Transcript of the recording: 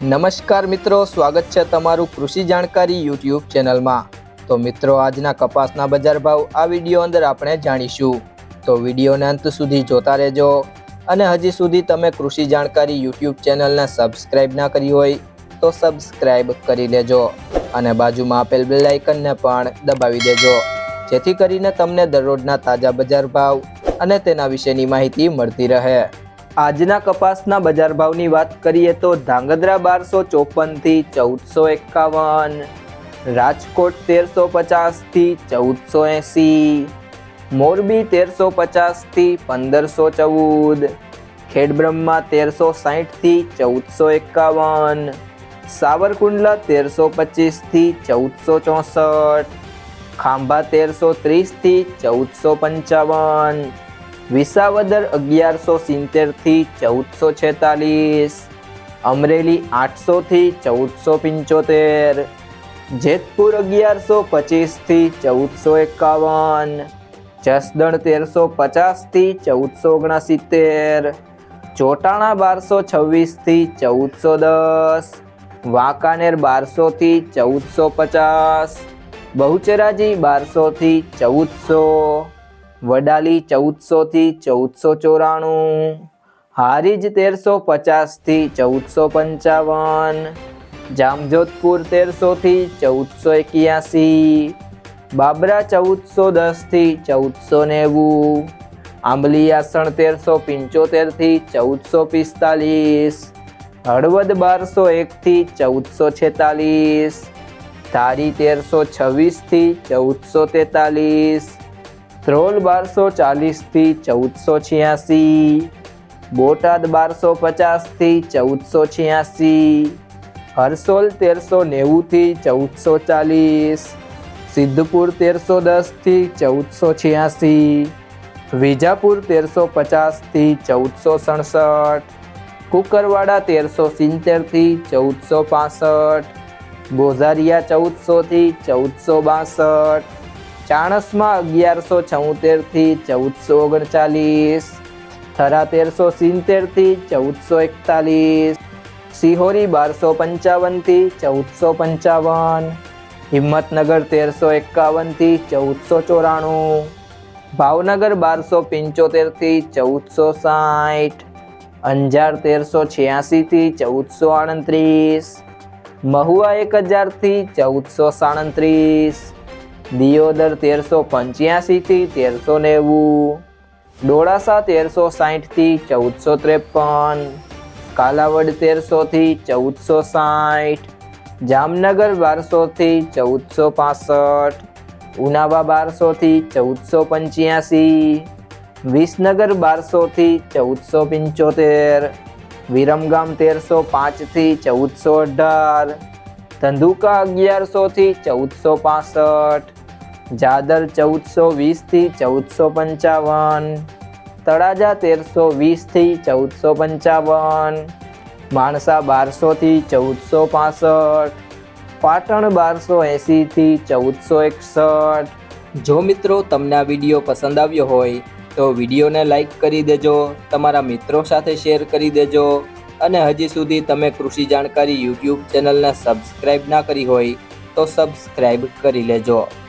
નમસ્કાર મિત્રો, સ્વાગત છે તમારું કૃષિ જાણકારી યુટ્યુબ ચેનલમાં। તો મિત્રો, આજના કપાસના બજાર ભાવ આ વિડીયો અંદર આપણે જાણીશું, તો વિડીયોને અંત સુધી જોતા રહેજો। અને હજી સુધી તમે કૃષિ જાણકારી યુટ્યુબ ચેનલને સબસ્ક્રાઇબ ના કરી હોય તો સબસ્ક્રાઇબ કરી લેજો અને બાજુમાં આપેલ બેલ આઇકનને પણ દબાવી દેજો, જેથી કરીને તમને દરરોજના તાજા બજાર ભાવ અને તેના વિશેની માહિતી મળતી રહે। આજના કપાસના બજાર ભાવની વાત કરીએ તો ધાંગધ્રા 1254 થી 1451, રાજકોટ 1350 થી 1480, મોરબી 1350 થી 1514, ખેડબ્રહ્મા 1360 થી 1451, સાવરકુંડલા 1325 થી 1464, ખાંભા 1330 થી 1455, વિસાવદર 1170 થી 1446, અમરેલી 800 થી 1475, જેતપુર 1125 થી 1451, જસદણ 1350 થી 1469, ચોટાણા 1226 થી 1410, વાંકાનેર 1200 થી 1450, બહુચરાજી 1200 થી 1400, વડાલી 1400 થી 1494, હારીજ 1350 થી 1455, જામજોધપુર 1300 થી 1481, બાબરા 1410 થી 1490, આંબલીયાસણ 1375 થી 1445, હળવદ 1201 થી 1446, ધારી 1326 થી 1443, ધ્રોલ 1240 થી 1486, બોટાદ 1250 થી 1486, હરસોલ 1390 થી 1440, સિદ્ધપુર 1310 થી 1486, વિજાપુર 1350 થી 1467, કુકરવાડા 1370 થી 1465, ગોઝારિયા 1400 થી 1462, ચાણસમા 1174 થી 1439, થરા 1370 થી 1441, સિહોરી 1255 થી 1455, હિંમતનગર 1351 થી 1494, ભાવનગર 1275 થી 1460, અંજાર 1386 થી 1438, મહુવા 1000 થી 1437, દિયોદર 1385 થી 1390, ડોળાસા 1360 થી 1453, કાલાવડ 1300 થી 1460, જામનગર 1200 થી 1465, ઉનાવા 1200 થી 1485, વિસનગર 1200 થી 1475, વિરમગામ 1305 થી 1418, ધંધુકા 1100 થી 1465, જાદર 1420 થી 1455, તળાજા 1320 થી 1455, માણસા 1200 થી 1465, પાટણ 1280 થી 1461। જો મિત્રો, તમને આ વિડીયો પસંદ આવ્યો હોય તો વિડીયોને લાઈક કરી દેજો, તમારા મિત્રો સાથે શેર કરી દેજો અને હજી સુધી તમે કૃષિ જાણકારી યુટ્યુબ ચેનલને સબસ્ક્રાઇબ ના કરી હોય તો સબસ્ક્રાઇબ કરી લેજો।